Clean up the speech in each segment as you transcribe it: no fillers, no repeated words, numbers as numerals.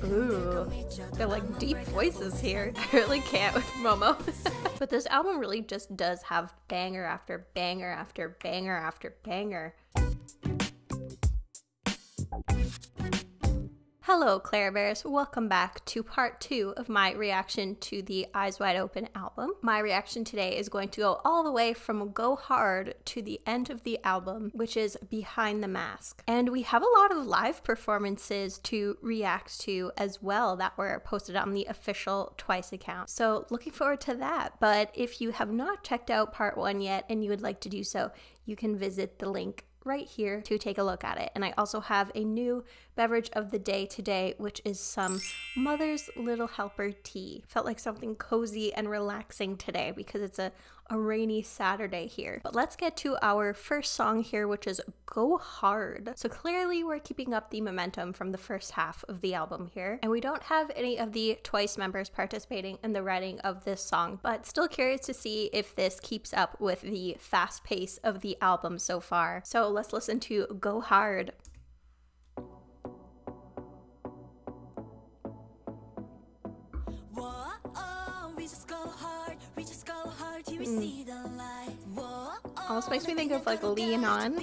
Ooh, they're like deep voices here. I really can't with Momo. But this album really just does have banger after banger after banger after banger. Hello Claire Bears, welcome back to part 2 of my reaction to the Eyes Wide Open album. My reaction today is going to go all the way from Go Hard to the end of the album, which is Behind the Mask. And we have a lot of live performances to react to as well that were posted on the official Twice account. So looking forward to that. But if you have not checked out part 1 yet and you would like to do so, you can visit the link right here to take a look at it. And I also have a new beverage of the day today, which is some Mother's Little Helper tea. Felt like something cozy and relaxing today because it's a rainy Saturday here. But let's get to our first song here, which is Go Hard. So clearly we're keeping up the momentum from the first half of the album here, and we don't have any of the Twice members participating in the writing of this song, but still curious to see if this keeps up with the fast pace of the album so far. So let's listen to Go Hard. Almost makes me think of like Lean On.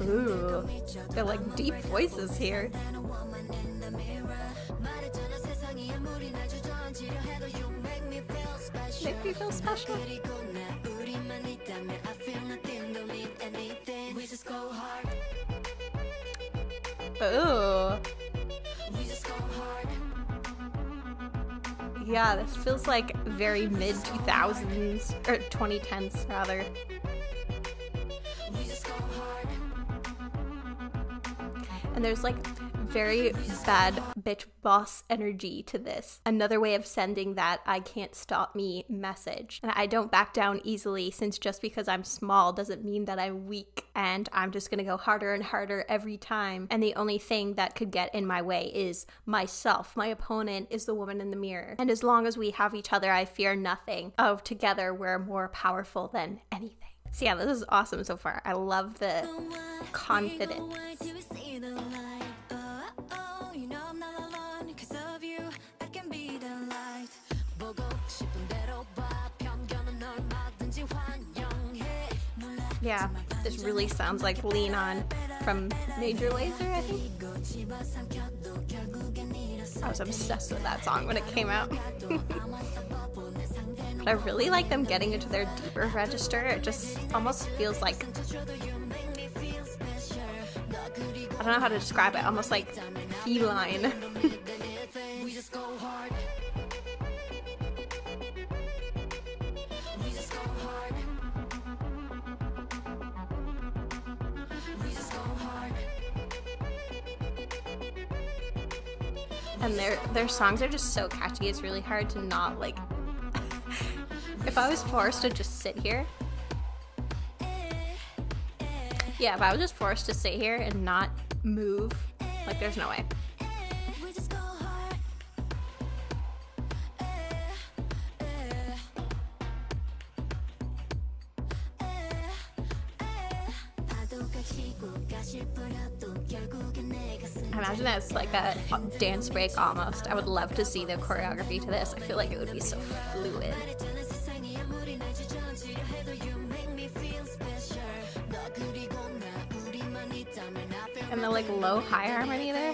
Ooh, they're like deep voices here. Make me feel special. Ooh. Yeah, this feels like very mid 2000s, or 2010s rather. And there's like very bad bitch boss energy to this. Another way of sending that I can't stop me message. And I don't back down easily, since just because I'm small doesn't mean that I'm weak, and I'm just gonna go harder and harder every time. And the only thing that could get in my way is myself. My opponent is the woman in the mirror. And as long as we have each other, I fear nothing. Of together, we're more powerful than anything. So yeah, this is awesome so far. I love the confidence. Yeah, this really sounds like Lean On from Major Lazer, I think. I was obsessed with that song when it came out. But I really like them getting into their deeper register. It just almost feels like, I don't know how to describe it, almost like feline. And their songs are just so catchy, it's really hard to not like... If I was forced to just sit here... Yeah, if I was just forced to sit here and not move, like there's no way. I imagine that's like a dance break almost. I would love to see the choreography to this. I feel like it would be so fluid. And the like low high harmony there.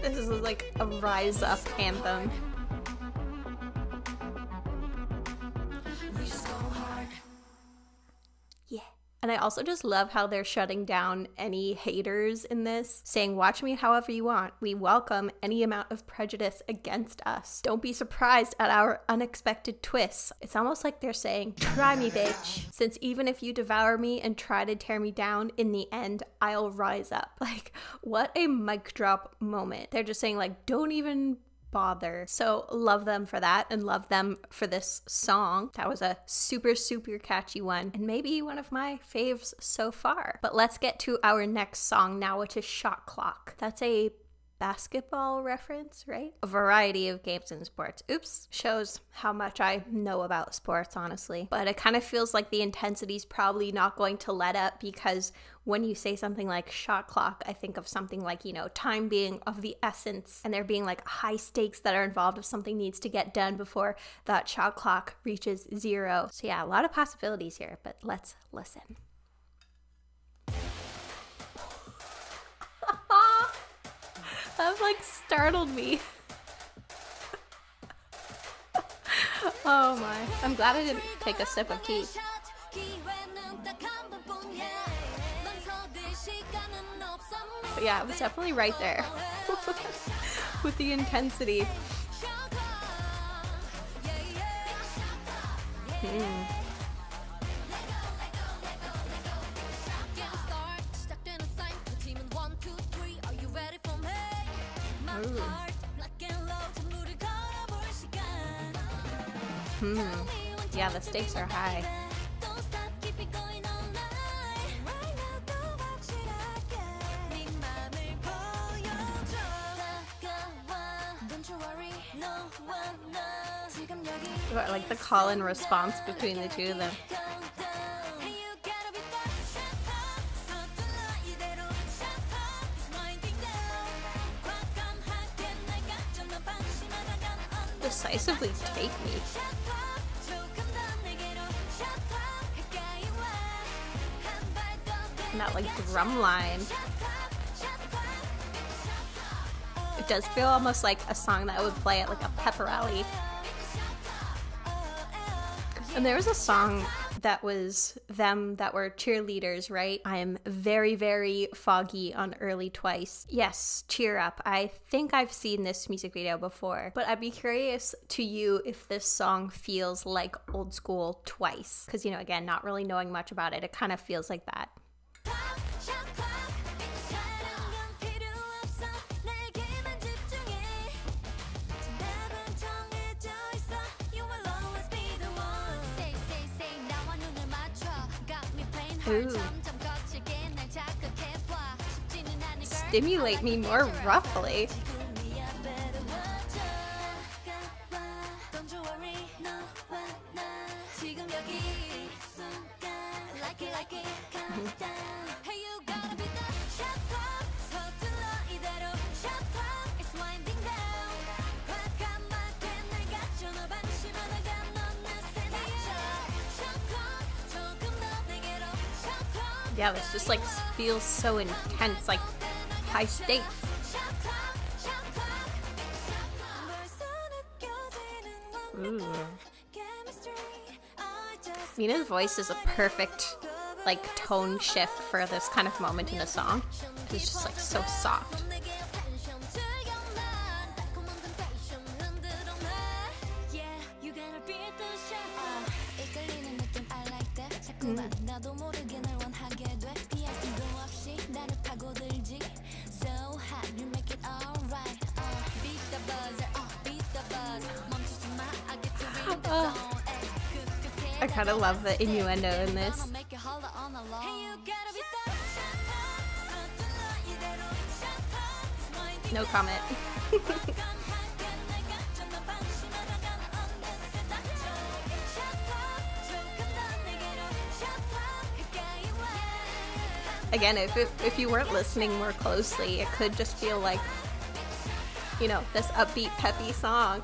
This is like a rise up anthem. Yeah. And I also just love how they're shutting down any haters in this, saying, watch me however you want. We welcome any amount of prejudice against us. Don't be surprised at our unexpected twists. It's almost like they're saying, try me, bitch. Since even if you devour me and try to tear me down, in the end, I'll rise up. Like, what a mic drop moment. They're just saying, like, don't even bother. So love them for that, and love them for this song. That was a super, super catchy one, and maybe one of my faves so far. But let's get to our next song now, which is Shot Clock. That's a basketball reference, right? A variety of games and sports. Oops, shows how much I know about sports, honestly. But it kind of feels like the intensity's probably not going to let up, because when you say something like shot clock, I think of something like, you know, time being of the essence, and there being like high stakes that are involved if something needs to get done before that shot clock reaches 0. So yeah, a lot of possibilities here, but let's listen. That like startled me. Oh my. I'm glad I didn't take a sip of tea. But yeah, it was definitely right there with the intensity. Yeah, the stakes are high. I like the call and response between the two of them. Decisively take me. And that like drum line. It does feel almost like a song that I would play at like a pep rally. And there was a song that was them that were cheerleaders, right? I am very, very foggy on early Twice. Yes, Cheer Up. I think I've seen this music video before, but I'd be curious to you if this song feels like old school Twice. Because, you know, again, not really knowing much about it, it kind of feels like that. Ooh. Stimulate me more roughly. Yeah, this just like feels so intense, like high stakes. Ooh. Mina's voice is a perfect like tone shift for this kind of moment in a song. It's just like so soft. I kind of love the innuendo in this. No comment. Again, if you weren't listening more closely, it could just feel like, you know, this upbeat, peppy song.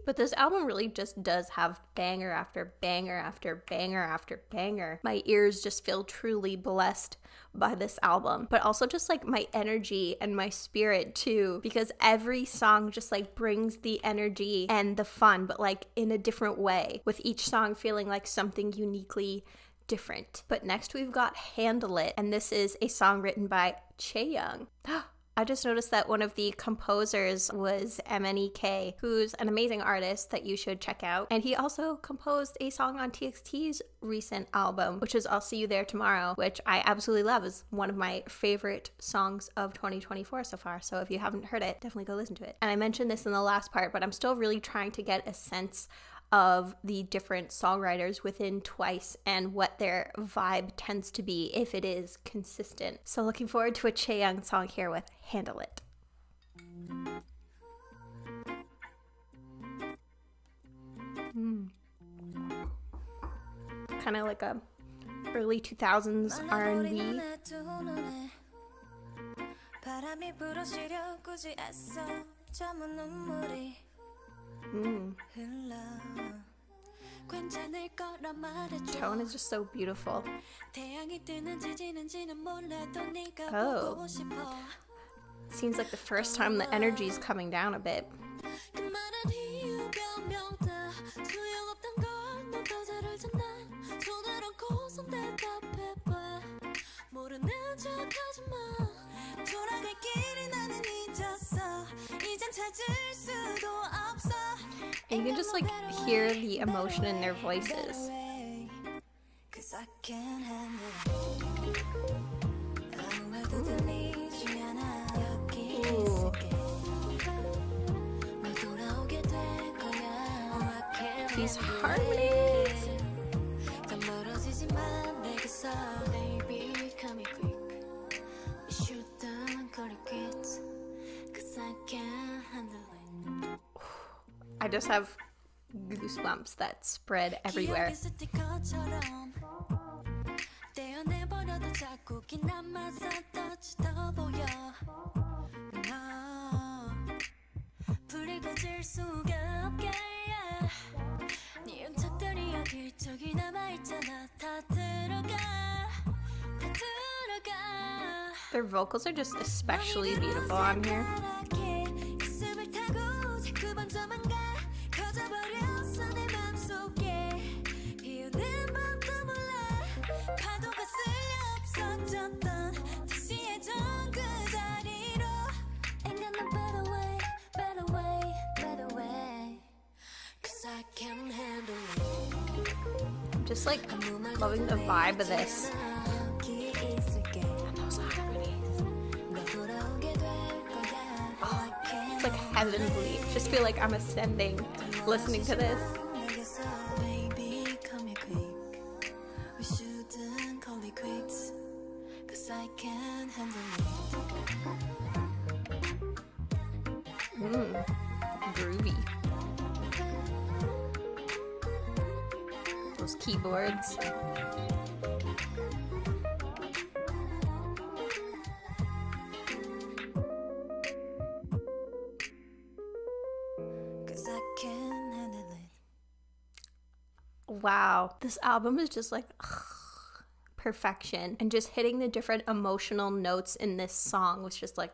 But this album really just does have banger after banger after banger after banger. My ears just feel truly blessed by this album, but also just like my energy and my spirit too, because every song just like brings the energy and the fun, but like in a different way, with each song feeling like something uniquely different. But next we've got Handle It, and this is a song written by Chaeyoung. I just noticed that one of the composers was MNEK, who's an amazing artist that you should check out. And he also composed a song on TXT's recent album, which is I'll See You There Tomorrow, which I absolutely love. Is one of my favorite songs of 2024 so far. So if you haven't heard it, definitely go listen to it. And I mentioned this in the last part, but I'm still really trying to get a sense of the different songwriters within TWICE and what their vibe tends to be, if it is consistent. So looking forward to a Chaeyoung song here with Handle It. Kind of like a early 2000s R&B. Tone is just so beautiful. Oh, seems like the first time the energy is coming down a bit. And you can just like hear the emotion in their voices. Ooh. These harmonies. I just have goosebumps that spread everywhere. Their vocals are just especially beautiful on here. Just like loving the vibe of this. And those harmonies. Oh, it's like heavenly. Just feel like I'm ascending listening to this. Groovy. Those keyboards. Wow, this album is just like perfection, and just hitting the different emotional notes in this song was just like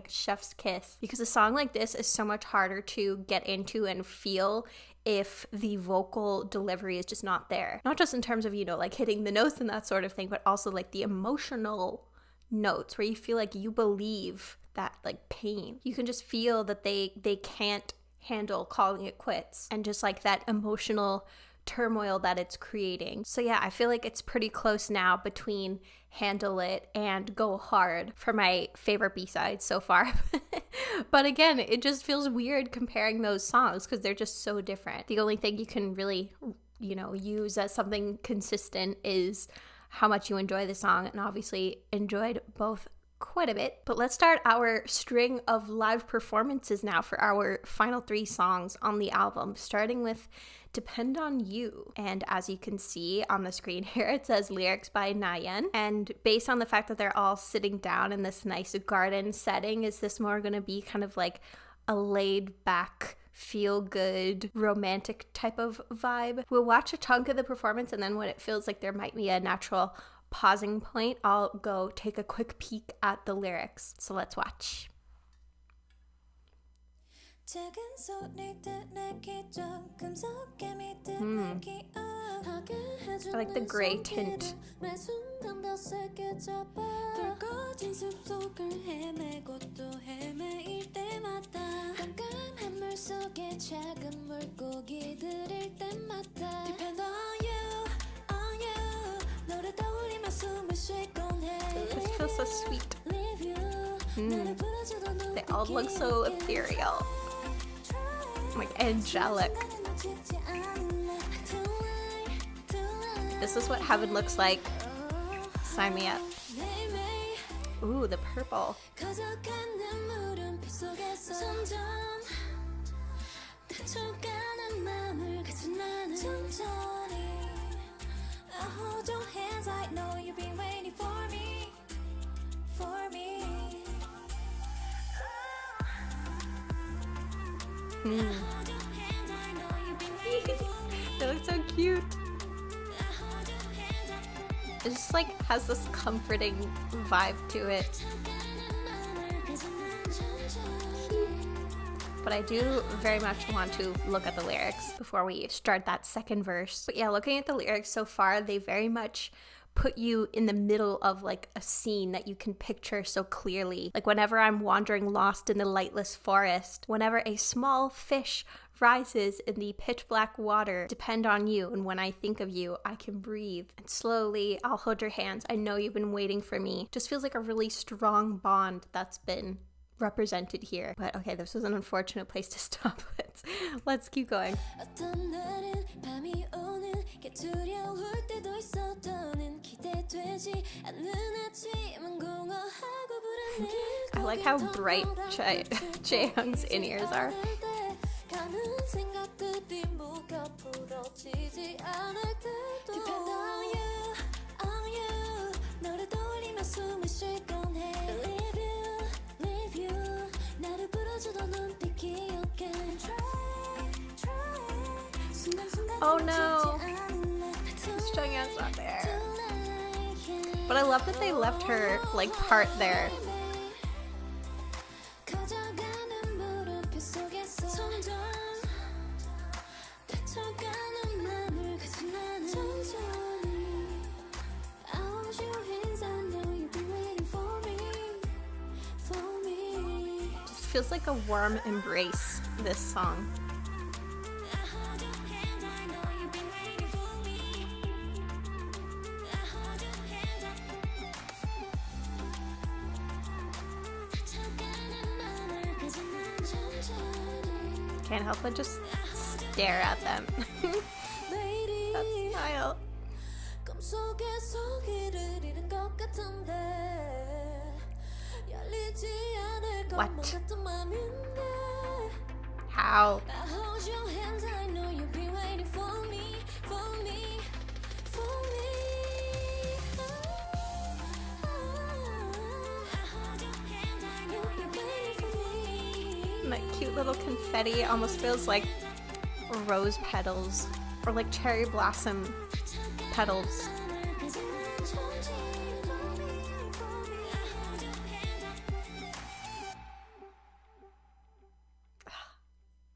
chef's kiss, because a song like this is so much harder to get into and feel if the vocal delivery is just not there. Not just in terms of, you know, like hitting the notes and that sort of thing, but also like the emotional notes where you feel like you believe that like pain. You can just feel that they can't handle calling it quits, and just like that emotional turmoil that it's creating. So yeah, I feel like it's pretty close now between Handle It and Go Hard for my favorite B-side so far. But again, it just feels weird comparing those songs because they're just so different. The only thing you can really, you know, use as something consistent is how much you enjoy the song, and obviously enjoyed both quite a bit. But let's start our string of live performances now for our final 3 songs on the album, starting with Depend on You. And as you can see on the screen here, it says lyrics by Nayeon. And based on the fact that they're all sitting down in this nice garden setting, is this more going to be kind of like a laid back, feel good, romantic type of vibe? We'll watch a chunk of the performance, and then when it feels like there might be a natural pausing point, I'll go take a quick peek at the lyrics. So let's watch. I like the gray tint. This feels so sweet. They all look so ethereal, like angelic. This is what heaven looks like. Sign me up. Ooh, the purple. They look so cute. It just like has this comforting vibe to it. But I do very much want to look at the lyrics before we start that second verse. But yeah, looking at the lyrics so far, they very much put you in the middle of like a scene that you can picture so clearly. Like whenever I'm wandering lost in the lightless forest, whenever a small fish rises in the pitch black water, depend on you, and when I think of you, I can breathe. And slowly, I'll hold your hands. I know you've been waiting for me. Just feels like a really strong bond that's been represented here. But okay, this was an unfortunate place to stop. Let's keep going. I like how bright Jaehyung's in-ears are. Oh no! Junghyun's not there. But I love that they left her like part there. Just feels like a warm embrace, this song. Can't help but just stare at them. That smile. What? How? And that cute little confetti almost feels like rose petals or like cherry blossom petals.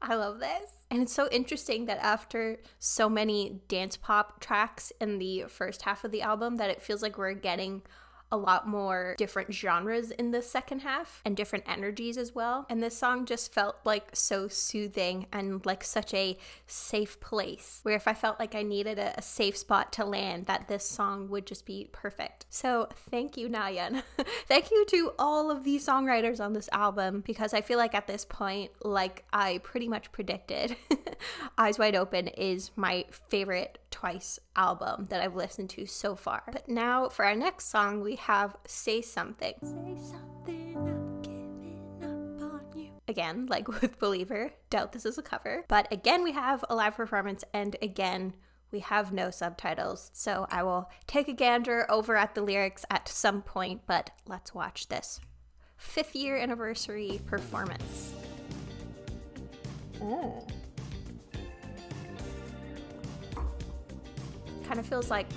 I love this. And it's so interesting that after so many dance pop tracks in the first half of the album that it feels like we're getting a lot more different genres in the second half and different energies as well. And this song just felt like so soothing and like such a safe place where if I felt like I needed a safe spot to land, that this song would just be perfect. So thank you, Nayeon. Thank you to all of these songwriters on this album, because I feel like at this point, like I pretty much predicted, Eyes Wide Open is my favorite Twice album that I've listened to so far. But now for our next song, we have Say Something. Say something, I'm giving up on you. Again, like with Believer, doubt this is a cover. But again, we have a live performance, and again, we have no subtitles. So I will take a gander over at the lyrics at some point, but let's watch this 5th year anniversary performance. Oh. Kind of feels like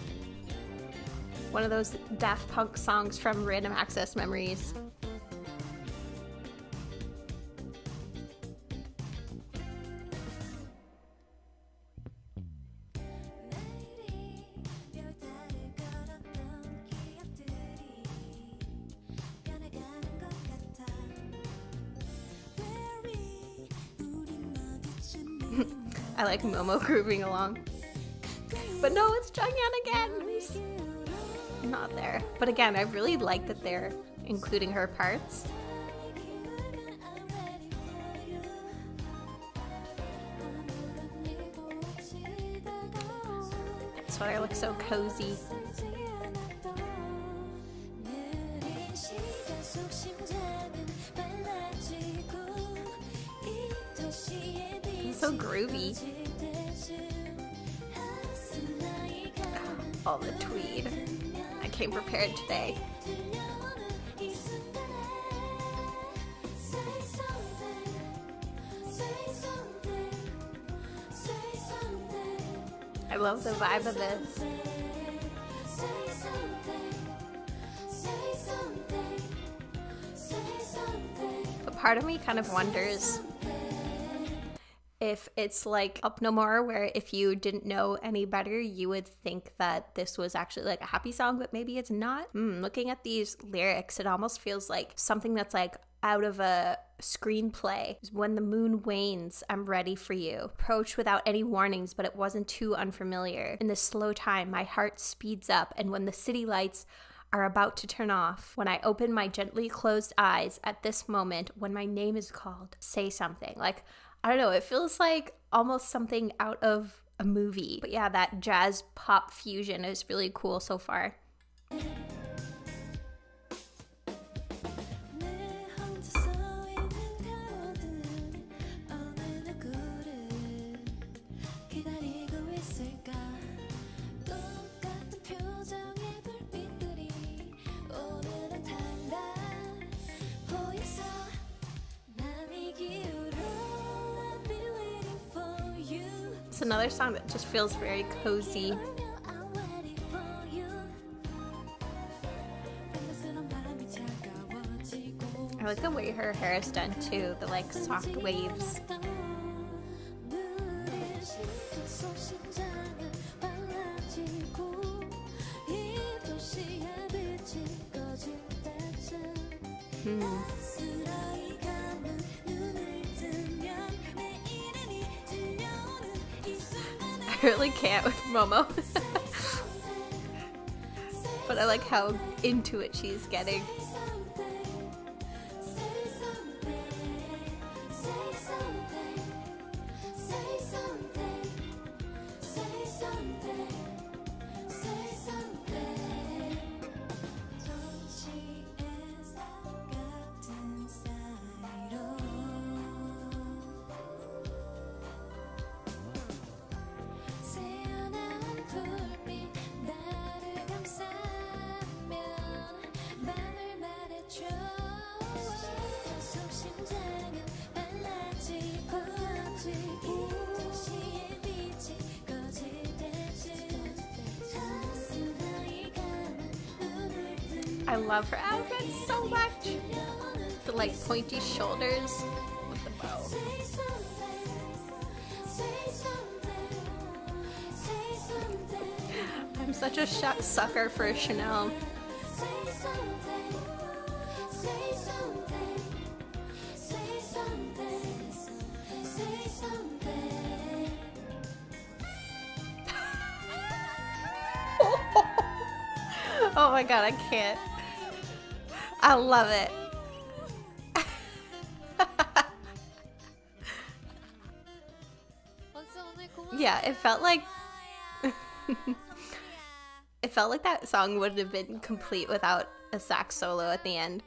one of those Daft Punk songs from Random Access Memories. I like Momo grooving along. But no, it's Junghyun again. He's not there. But again, I really like that they're including her parts. That's why I look so cozy. It's so groovy. All the tweed. I came prepared today. I love the vibe of this. But part of me kind of wonders if it's like Up No More, where if you didn't know any better, you would think that this was actually like a happy song, but maybe it's not. Looking at these lyrics, it almost feels like something that's like out of a screenplay. When the moon wanes, I'm ready for you. Approach without any warnings, but it wasn't too unfamiliar. In this slow time, my heart speeds up, and when the city lights are about to turn off, when I open my gently closed eyes at this moment, when my name is called, say something. Like, I don't know, it feels like almost something out of a movie. But yeah, that jazz pop fusion is really cool so far. It's another song that just feels very cozy. I like the way her hair is done too, the like soft waves. I really can't with Momo. But I like how into it she's getting. I love her outfit so much. The like pointy shoulders with the bow. I'm such a sucker for Chanel. Oh my god, I can't. I love it. Yeah, it felt like it felt like that song wouldn't have been complete without a sax solo at the end.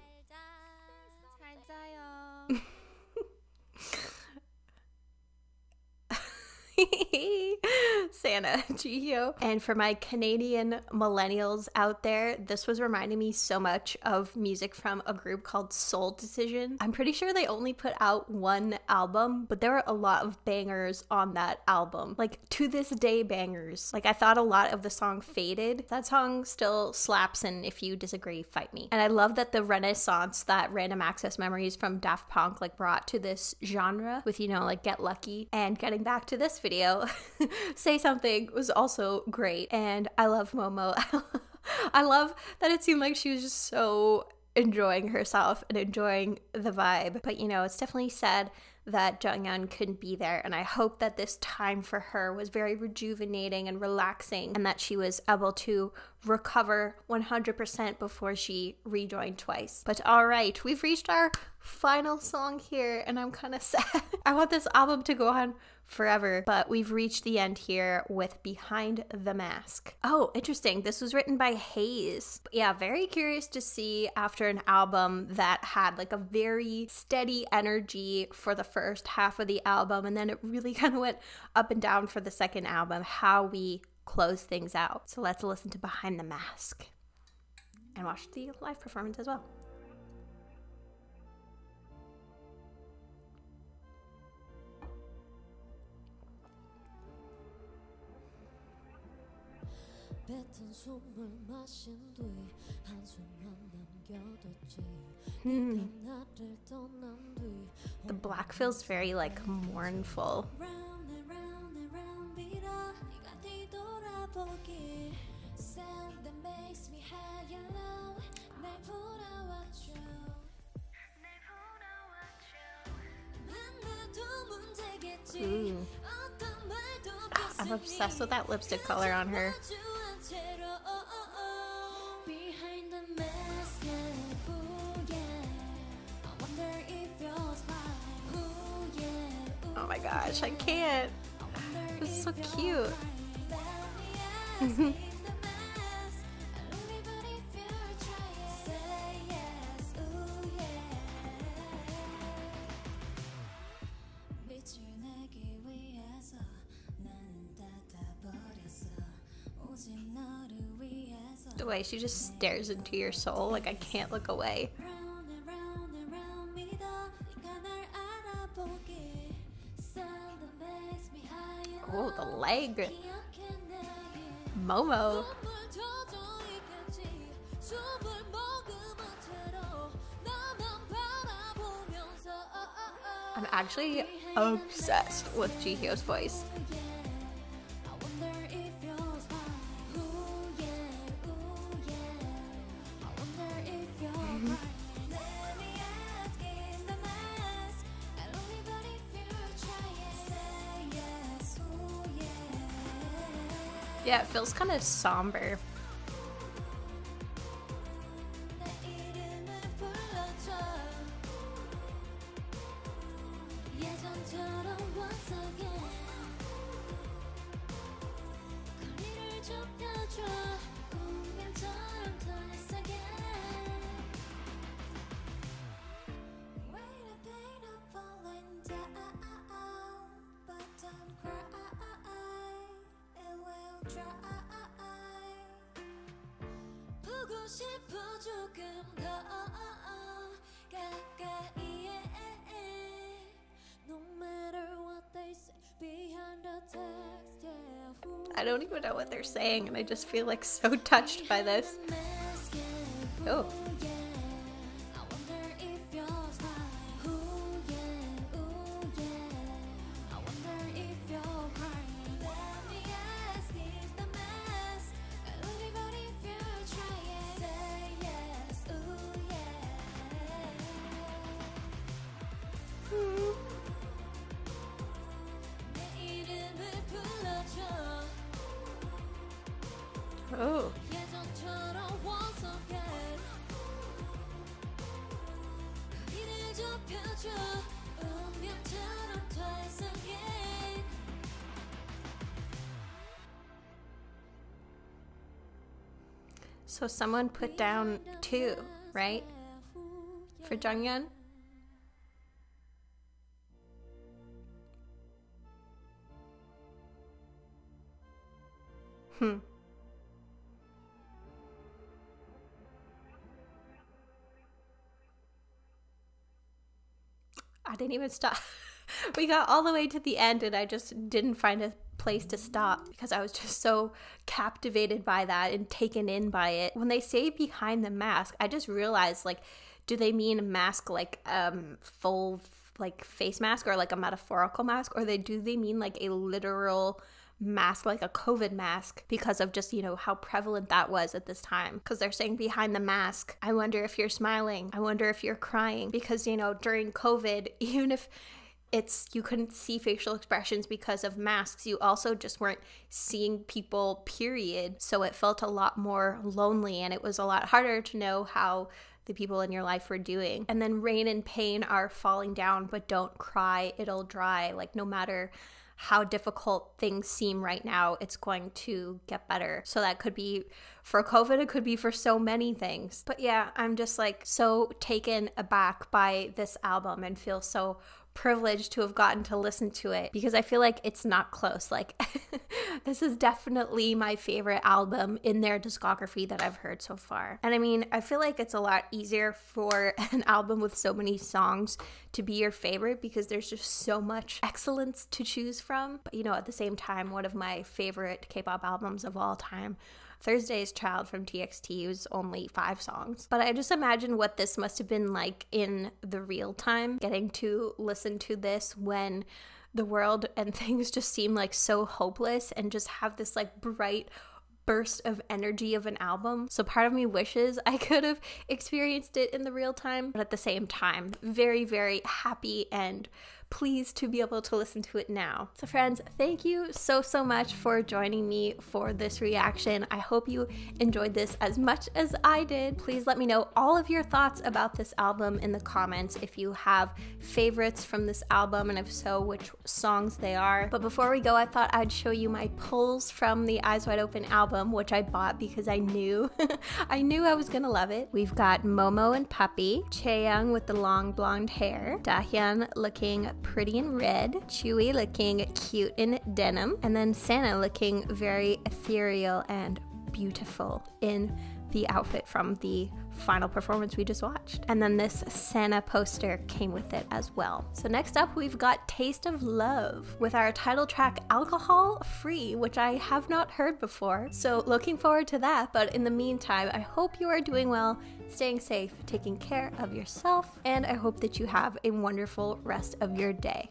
Santa, Jihyo. And for my Canadian millennials out there, this was reminding me so much of music from a group called Soul Decision. I'm pretty sure they only put out one album, but there were a lot of bangers on that album. Like, to this day, bangers. Like, I thought a lot of the song Faded. That song still slaps, and if you disagree, fight me. And I love that the renaissance that Random Access Memories from Daft Punk like brought to this genre with, you know, like Get Lucky. And getting back to this video, Say Something was also great, and I love Momo. I love that it seemed like she was just so enjoying herself and enjoying the vibe. But you know, it's definitely said that Jonghyun couldn't be there, and I hope that this time for her was very rejuvenating and relaxing, and that she was able to recover 100% before she rejoined TWICE. But all right, we've reached our final song here, and I'm kind of sad. I want this album to go on forever, but we've reached the end here with Behind the Mask. Oh, interesting. This was written by Hayes. But yeah, very curious to see after an album that had like a very steady energy for the first half of the album, and then it really kind of went up and down for the second album, how we close things out. So let's listen to Behind the Mask and watch the live performance as well. The black feels very like mournful. Ooh. I'm obsessed with that lipstick color on her. Oh my gosh, I can't. This is so cute. The way she just stares into your soul, like I can't look away. Oh, the leg. Momo. I'm actually obsessed with Jihyo's voice. Yeah, it feels kind of somber. I don't even know what they're saying, and I just feel like so touched by this. Oh. Oh. So someone put down 2, right? For Jonghyun? I didn't even stop. We got all the way to the end and I just didn't find a place to stop because I was just so captivated by that and taken in by it. When they say behind the mask, I just realized, like, do they mean a mask like full like face mask or like a metaphorical mask, or do they mean like a literal mask, like a COVID mask, because of just, you know, how prevalent that was at this time? Because they're saying behind the mask, I wonder if you're smiling, I wonder if you're crying, because, you know, during COVID, even if you couldn't see facial expressions because of masks. You also just weren't seeing people, period. So it felt a lot more lonely, and it was a lot harder to know how the people in your life were doing. And then Rain and Pain are falling down, but don't cry, it'll dry. Like, no matter how difficult things seem right now, it's going to get better. So that could be for COVID, it could be for so many things. But yeah, I'm just like so taken aback by this album and feel so privileged to have gotten to listen to it, because I feel like it's not close. Like this is definitely my favorite album in their discography that I've heard so far. And I mean, I feel like it's a lot easier for an album with so many songs to be your favorite because there's just so much excellence to choose from. But you know, at the same time, one of my favorite K-pop albums of all time, Thursday's Child from TXT, was only 5 songs. But I just imagine what this must have been like in the real time, getting to listen to this when the world and things just seem like so hopeless, and just have this like bright burst of energy of an album. So part of me wishes I could have experienced it in the real time, but at the same time, very, very happy and pleased to be able to listen to it now. So friends, thank you so much for joining me for this reaction. I hope you enjoyed this as much as I did. Please let me know all of your thoughts about this album in the comments, if you have favorites from this album, and if so, which songs they are. But before we go, I thought I'd show you my pulls from the Eyes Wide Open album, which I bought because I knew I knew I was gonna love it. We've got Momo and Puppy, Chaeyoung with the long blonde hair, Dahyun looking pretty in red, Chewy looking cute in denim, and then Sana looking very ethereal and beautiful in the outfit from the final performance we just watched. And then this Sana poster came with it as well. So next up, we've got Taste of Love with our title track Alcohol Free, which I have not heard before. So looking forward to that. But in the meantime, I hope you are doing well, staying safe, taking care of yourself, and I hope that you have a wonderful rest of your day.